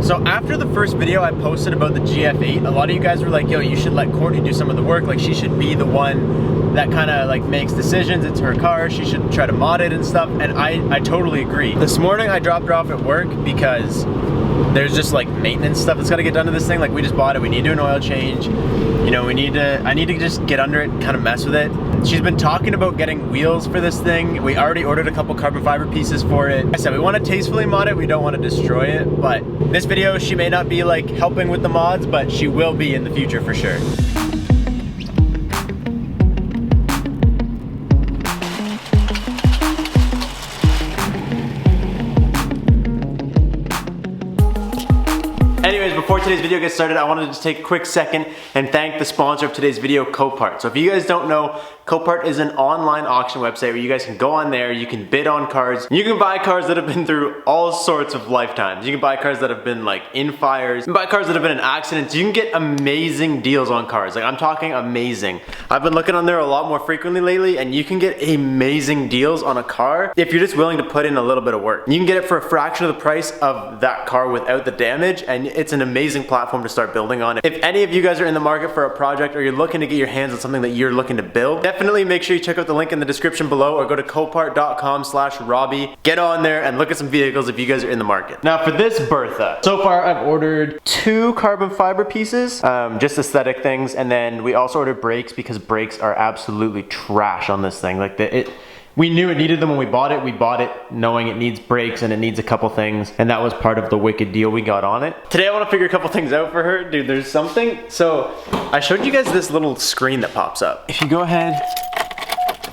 So after the first video I posted about the GF8, a lot of you guys were like, yo, you should let Courtney do some of the work. Like, she should be the one that kind of like makes decisions. It's her car. She should try to mod it and stuff. And I totally agree. This morning I dropped her off at work because there's just like maintenance stuff that's got to get done to this thing. Like, we just bought it. We need to do an oil change. You know, I need to just get under it and kind of mess with it. She's been talking about getting wheels for this thing. We already ordered a couple carbon fiber pieces for it. Like I said, we want to tastefully mod it. We don't want to destroy it. But this video, she may not be like helping with the mods, but she will be in the future for sure. Anyways, before today's video gets started, I wanted to just take a quick second and thank the sponsor of today's video, Copart. So if you guys don't know, Copart is an online auction website where you guys can go on there, you can bid on cars. You can buy cars that have been through all sorts of lifetimes. You can buy cars that have been like in fires. You can buy cars that have been in accidents. You can get amazing deals on cars. Like, I'm talking amazing. I've been looking on there a lot more frequently lately, and you can get amazing deals on a car if you're just willing to put in a little bit of work. You can get it for a fraction of the price of that car without the damage, and it's an amazing platform to start building on. If any of you guys are in the market for a project, or you're looking to get your hands on something that you're looking to build, definitely make sure you check out the link in the description below, or go to copart.com/Robbie. Get on there and look at some vehicles if you guys are in the market. Now for this Bertha, so far I've ordered 2 carbon fiber pieces, just aesthetic things, and then we also ordered brakes because brakes are absolutely trash on this thing. Like, we knew it needed them when we bought it. We bought it knowing it needs brakes and it needs a couple things, and that was part of the wicked deal we got on it. Today I want to figure a couple things out for her. Dude, there's something. So I showed you guys this little screen that pops up. If you go ahead,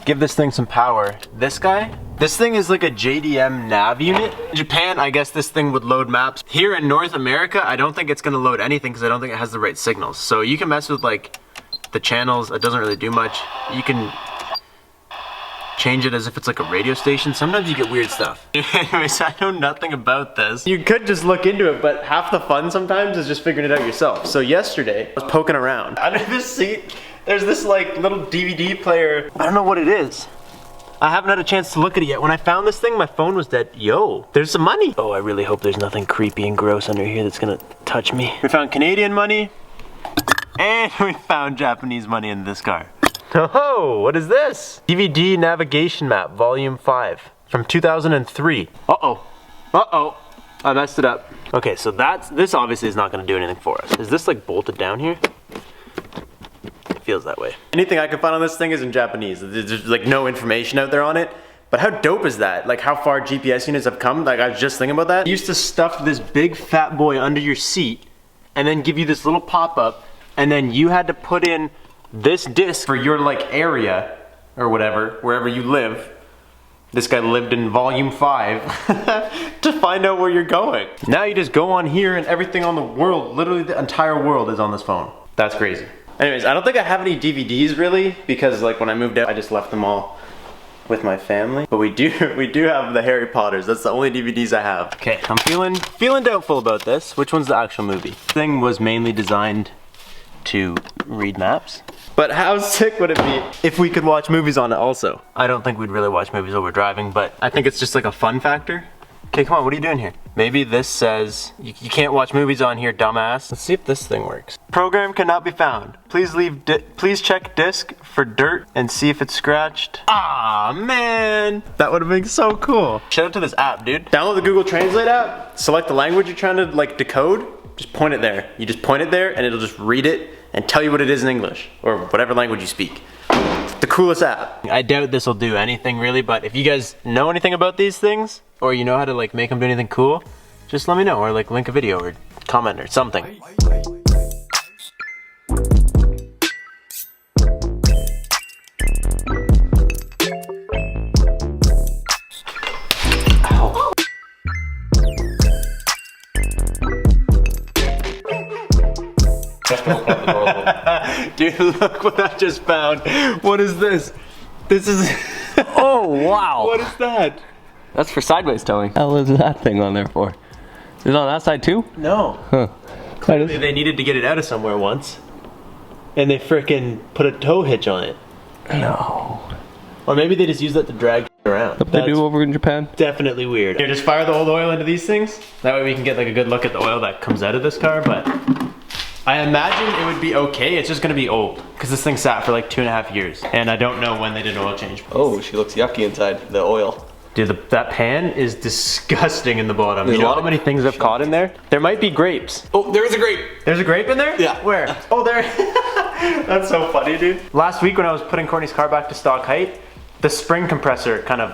give this thing some power. This thing is like a JDM nav unit. In Japan, I guess this thing would load maps. Here in North America, I don't think it's gonna load anything because I don't think it has the right signals. So you can mess with like the channels. It doesn't really do much. You can change it as if it's like a radio station. Sometimes you get weird stuff. Anyways, I know nothing about this. You could just look into it, but half the fun sometimes is just figuring it out yourself. So yesterday, I was poking around. Under this seat, there's this like little DVD player. I don't know what it is. I haven't had a chance to look at it yet. When I found this thing, my phone was dead. Yo, there's some money. Oh, I really hope there's nothing creepy and gross under here that's gonna touch me. We found Canadian money, and we found Japanese money in this car. Oh, what is this? DVD navigation map, volume 5 from 2003. Uh-oh. Uh-oh. I messed it up. Okay, so this obviously is not gonna do anything for us. Is this like bolted down here? It feels that way. Anything I can find on this thing is in Japanese. There's like no information out there on it. But how dope is that? Like, how far GPS units have come? Like, I was just thinking about that. You used to stuff this big fat boy under your seat and then give you this little pop-up, and then you had to put in this disc for your like area or whatever, wherever you live. This guy lived in volume 5 to find out where you're going. Now you just go on here and everything on the world, literally the entire world is on this phone. That's crazy. Anyways, I don't think I have any DVDs really, because like when I moved out, I just left them all with my family. But we do have the Harry Potters. That's the only DVDs I have. Okay, I'm feeling doubtful about this. Which one's the actual movie? This thing was mainly designed to read maps. But how sick would it be if we could watch movies on it also? I don't think we'd really watch movies while we're driving, but I think it's just like a fun factor. Okay, come on, what are you doing here? Maybe this says, you can't watch movies on here, dumbass. Let's see if this thing works. Program cannot be found. Please check disk for dirt and see if it's scratched. Ah, man. That would have been so cool. Shout out to this app, dude. Download the Google Translate app, select the language you're trying to like decode, just point it there. You just point it there and it'll just read it and tell you what it is in English or whatever language you speak. It's the coolest app. I doubt this will do anything really, but if you guys know anything about these things, or you know how to like make them do anything cool, just let me know, or like link a video or comment or something. Dude, look what I just found. What is this? This is... Oh, wow. What is that? That's for sideways towing. How is that thing on there for? Is it on that side too? No. Huh. Clearly they needed to get it out of somewhere once. And they frickin' put a tow hitch on it. No. Or maybe they just use that to drag around. What they do over in Japan? Definitely weird. Here, just fire the old oil into these things. That way we can get like a good look at the oil that comes out of this car, but I imagine it would be okay. It's just gonna be old because this thing sat for like 2.5 years and I don't know when they did an oil change. Oh, she looks yucky inside the oil. Dude, that pan is disgusting in the bottom. You know how many things I've caught in there? There might be grapes. Oh, there is a grape. There's a grape in there? Yeah. Where? Oh, there. That's so funny, dude. Last week when I was putting Courtney's car back to stock height, the spring compressor kind of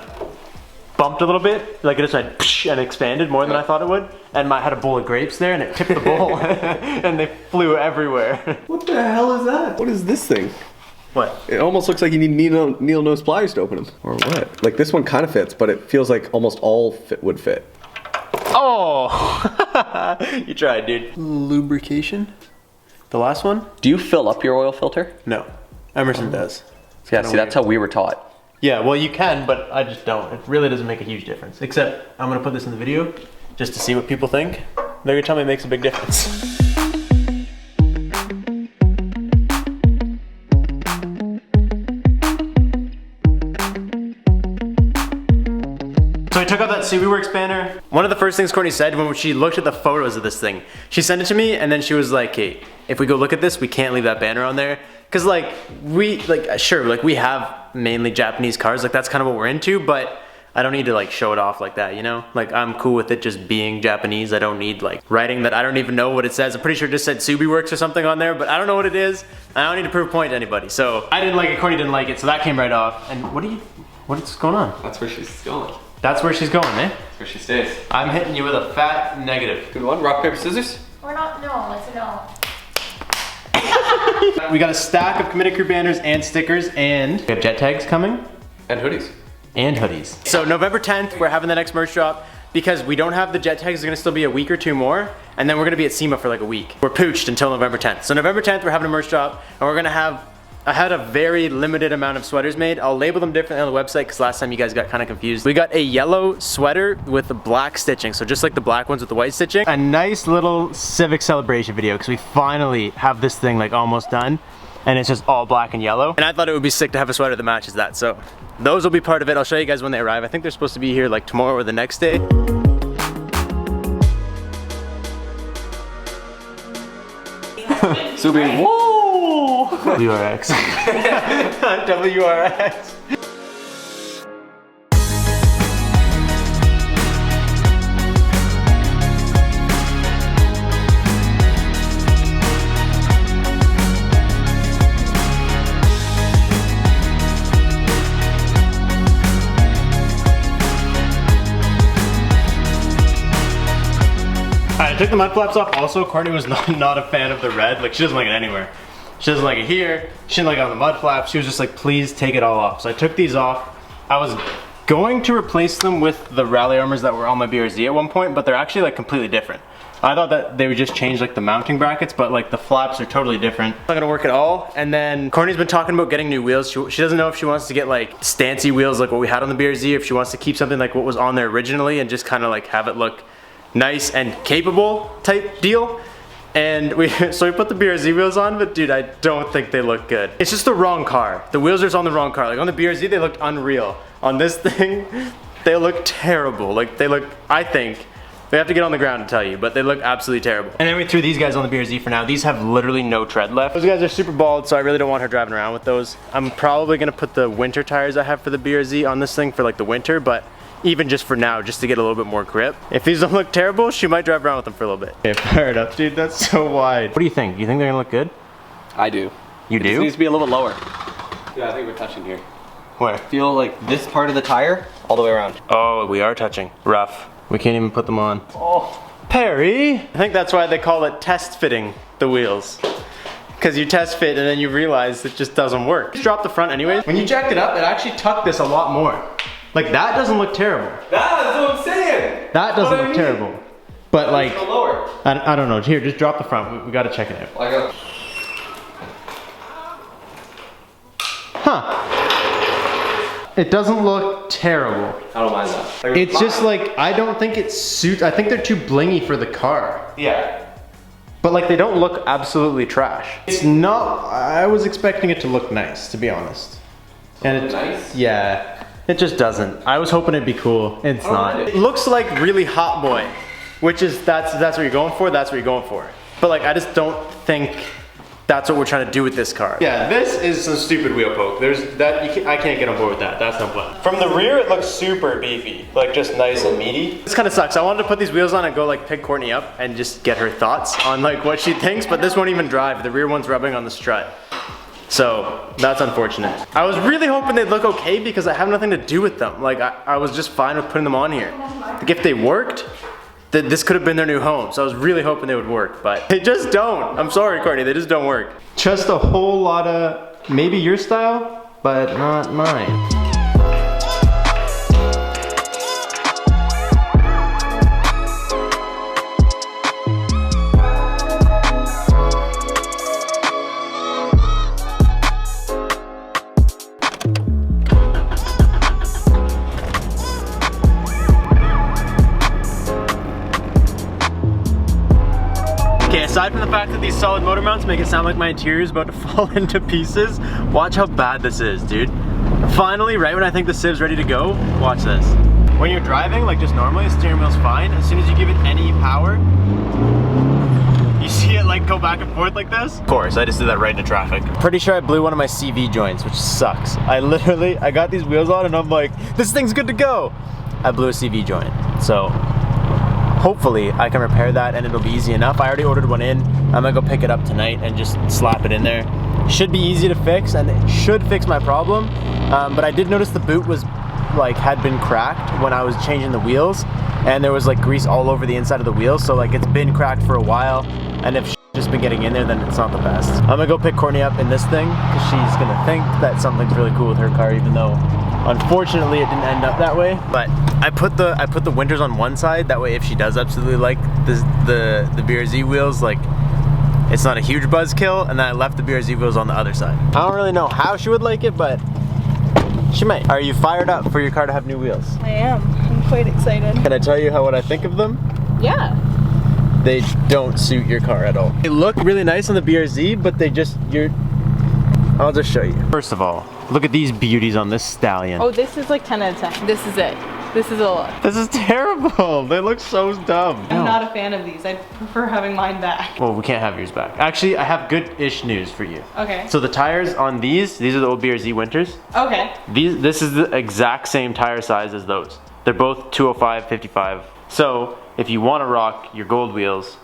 bumped a little bit. Like it just went psh, and expanded more than I thought it would. And I had a bowl of grapes there and it tipped the bowl and they flew everywhere. What the hell is that? What is this thing? What? It almost looks like you need needle nose pliers to open them. Or what? Like this one kind of fits, but it feels like almost all would fit. Oh! You tried, dude. Lubrication? The last one? Do you fill up your oil filter? No. Emerson does. Yeah, see, that's how we were taught. Yeah, well you can, but I just don't. It really doesn't make a huge difference. Except, I'm gonna put this in the video just to see what people think. They're gonna tell me it makes a big difference. So I took out that SubiWorks banner. One of the first things Courtney said when she looked at the photos of this thing, she sent it to me and then she was like, hey, if we go look at this, we can't leave that banner on there. Cause like, we have mainly Japanese cars, like that's kind of what we're into, but I don't need to like show it off like that, you know? Like I'm cool with it just being Japanese. I don't need like writing that I don't even know what it says. I'm pretty sure it just said SubiWorks or something on there, but I don't know what it is. I don't need to prove a point to anybody. So I didn't like it, Courtney didn't like it, so that came right off. And what's going on? That's where she's going. That's where she's going, eh? That's where she stays. I'm hitting you with a fat negative. Good one. Rock, paper, scissors? We're not, no, it's a no. We got a stack of committed crew banners and stickers, and we have jet tags coming. And hoodies. And hoodies. So November 10th, we're having the next merch drop. Because we don't have the jet tags, it's gonna still be a week or two more, and then we're gonna be at SEMA for like a week. We're pooched until November 10th. So November 10th, we're having a merch drop, and we're gonna have, I had a very limited amount of sweaters made. I'll label them differently on the website because last time you guys got kind of confused. We got a yellow sweater with the black stitching, so just like the black ones with the white stitching. A nice little Civic celebration video because we finally have this thing like almost done, and it's just all black and yellow. And I thought it would be sick to have a sweater that matches that, so those will be part of it. I'll show you guys when they arrive. I think they're supposed to be here like tomorrow or the next day. Subi, whoa! WRX. WRX. I took the mud flaps off. Also, Courtney was not a fan of the red. Like, she doesn't like it anywhere. She doesn't like it here. She didn't like it on the mud flaps. She was just like, please take it all off. So I took these off. I was going to replace them with the rally armors that were on my BRZ at one point, but they're actually like completely different. I thought that they would just change like the mounting brackets, but like the flaps are totally different. It's not gonna work at all. And then Courtney's been talking about getting new wheels. She doesn't know if she wants to get like stancy wheels like what we had on the BRZ, or if she wants to keep something like what was on there originally and just kind of like have it look nice and capable type deal. And so we put the BRZ wheels on, but dude, I don't think they look good. It's just the wrong car. The wheels are just on the wrong car. Like on the BRZ, they looked unreal. On this thing, they look terrible. Like they look, I think, we have to get on the ground to tell you, but they look absolutely terrible. And then we threw these guys on the BRZ for now. These have literally no tread left. Those guys are super bald, so I really don't want her driving around with those. I'm probably gonna put the winter tires I have for the BRZ on this thing for like the winter, but even just for now, just to get a little bit more grip. If these don't look terrible, she might drive around with them for a little bit. Okay, fire it up, dude, that's so wide. What do you think? You think they're gonna look good? I do. You do? It needs to be a little bit lower. Yeah, I think we're touching here. Where? Feel like this part of the tire all the way around. Oh, we are touching. Rough. We can't even put them on. Oh. Perry! I think that's why they call it test fitting the wheels. Because you test fit and then you realize it just doesn't work. Just drop the front anyways. When you jacked it up, it actually tucked this a lot more. Like that doesn't look terrible. That's what I'm saying! That doesn't look terrible. But like, lower. I don't know. Here, just drop the front. We gotta check it out. I got. Huh. It doesn't look terrible. I don't mind that. Like, It's just like, I don't think it suits, I think they're too blingy for the car. Yeah. But like they don't look absolutely trash. It's not, I was expecting it to look nice, to be honest. And it's nice? Yeah. It just doesn't. I was hoping it'd be cool. It's not. It looks like really hot boy, which is, that's what you're going for, that's what you're going for. But like, I just don't think that's what we're trying to do with this car. Yeah, this is some stupid wheel poke. I can't get on board with that. That's no plan. From the rear, it looks super beefy. Like just nice and meaty. This kind of sucks. I wanted to put these wheels on and go like pick Courtney up and just get her thoughts on like what she thinks, but this won't even drive. The rear one's rubbing on the strut. So that's unfortunate. I was really hoping they'd look okay because I have nothing to do with them. Like I was just fine with putting them on here. Like if they worked, this could have been their new home. So I was really hoping they would work, but they just don't. I'm sorry, Courtney, they just don't work. Just a whole lot of maybe your style, but not mine. Aside from the fact that these solid motor mounts make it sound like my interior is about to fall into pieces, watch how bad this is, dude. Finally, right when I think the Civ's ready to go, watch this. When you're driving, like just normally, the steering wheel's fine. As soon as you give it any power, you see it like go back and forth like this. Of course, I just did that right into traffic. Pretty sure I blew one of my CV joints, which sucks. I got these wheels on and I'm like, this thing's good to go. I blew a CV joint, so hopefully I can repair that and it'll be easy enough. I already ordered one in. I'm gonna go pick it up tonight and just slap it in there. Should be easy to fix and it should fix my problem. But I did notice the boot was like had been cracked when I was changing the wheels and there was like grease all over the inside of the wheels. So like it's been cracked for a while and if just been getting in there, then it's not the best. I'm gonna go pick Courtney up in this thing because she's gonna think that something's really cool with her car, even though unfortunately it didn't end up that way. But I put the winters on one side, that way if she does absolutely like the BRZ wheels, like it's not a huge buzzkill, and then I left the BRZ wheels on the other side. I don't really know how she would like it, but she might. Are you fired up for your car to have new wheels? I am. I'm quite excited. Can I tell you what I think of them? Yeah. They don't suit your car at all. They look really nice on the BRZ, but I'll just show you. First of all, look at these beauties on this stallion. Oh, this is like 10 out of 10. This is it. This is a lot. This is terrible. They look so dumb. I'm not a fan of these. I'd prefer having mine back. Well, we can't have yours back. Actually, I have good-ish news for you. Okay. So the tires on these are the old BRZ Winters. Okay. This is the exact same tire size as those. They're both 205, 55. So if you want to rock your gold wheels,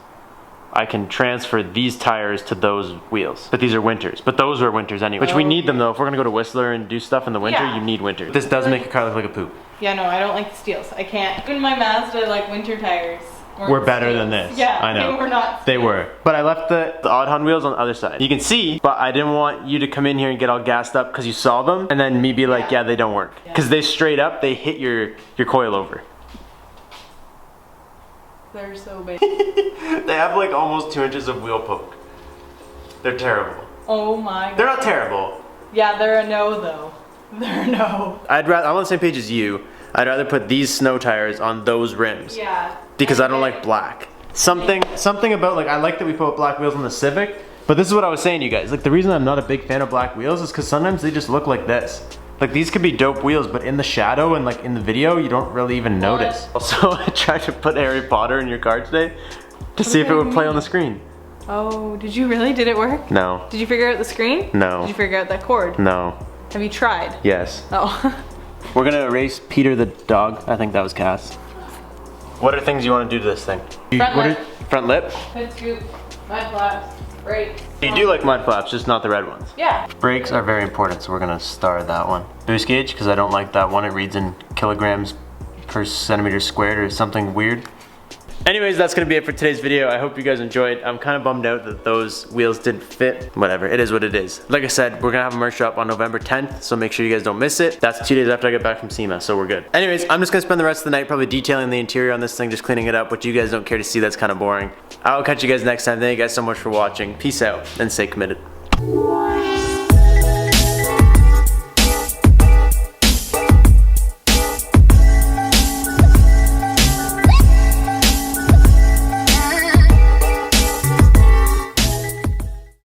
I can transfer these tires to those wheels. But these are Winters. But those were Winters anyway. Which we need them though. If we're gonna go to Whistler and do stuff in the winter, Yeah. you need Winters. This does make your car look like a poop. Yeah, no, I don't like the steels. I can't. Even my Mazda, like, winter tires We're better than this. Yeah, I know. they were not. They were. But I left the odd Hun wheels on the other side. You can see, but I didn't want you to come in here and get all gassed up because you saw them and then me be like, yeah, they don't work. Because they straight up, they hit your coil over. They're so big. They have like almost 2 inches of wheel poke. They're terrible. Oh my god. They're not terrible. Yeah, they're a no though. They're a no. I'm on the same page as you. I'd rather put these snow tires on those rims. Yeah. Because I don't like black. Something about like, I like that we put black wheels on the Civic, but this is what I was saying to you guys. Like the reason I'm not a big fan of black wheels is because sometimes they just look like this. Like these could be dope wheels, but in the shadow and like in the video, you don't really even notice. Also, I tried to put Harry Potter in your car today to see if it would play on the screen. Oh, did you really? Did it work? No. Did you figure out the screen? No. Did you figure out that cord? No. Have you tried? Yes. Oh. We're gonna erase Peter the dog. I think that was Cass. What are things you want to do to this thing? Front lip. Front lip? Hood scoop, mud flaps, brakes. You do like mud flaps, just not the red ones. Yeah. Brakes are very important, so we're gonna star that one. Boost gauge, because I don't like that one. It reads in kilograms per centimeter squared or something weird. Anyways, that's gonna be it for today's video. I hope you guys enjoyed. I'm kind of bummed out that those wheels didn't fit. Whatever, it is what it is. Like I said, we're gonna have a merch drop on November 10th, so make sure you guys don't miss it. That's 2 days after I get back from SEMA, so we're good. Anyways, I'm just gonna spend the rest of the night probably detailing the interior on this thing, just cleaning it up, which you guys don't care to see. That's kind of boring. I'll catch you guys next time. Thank you guys so much for watching. Peace out, and stay committed.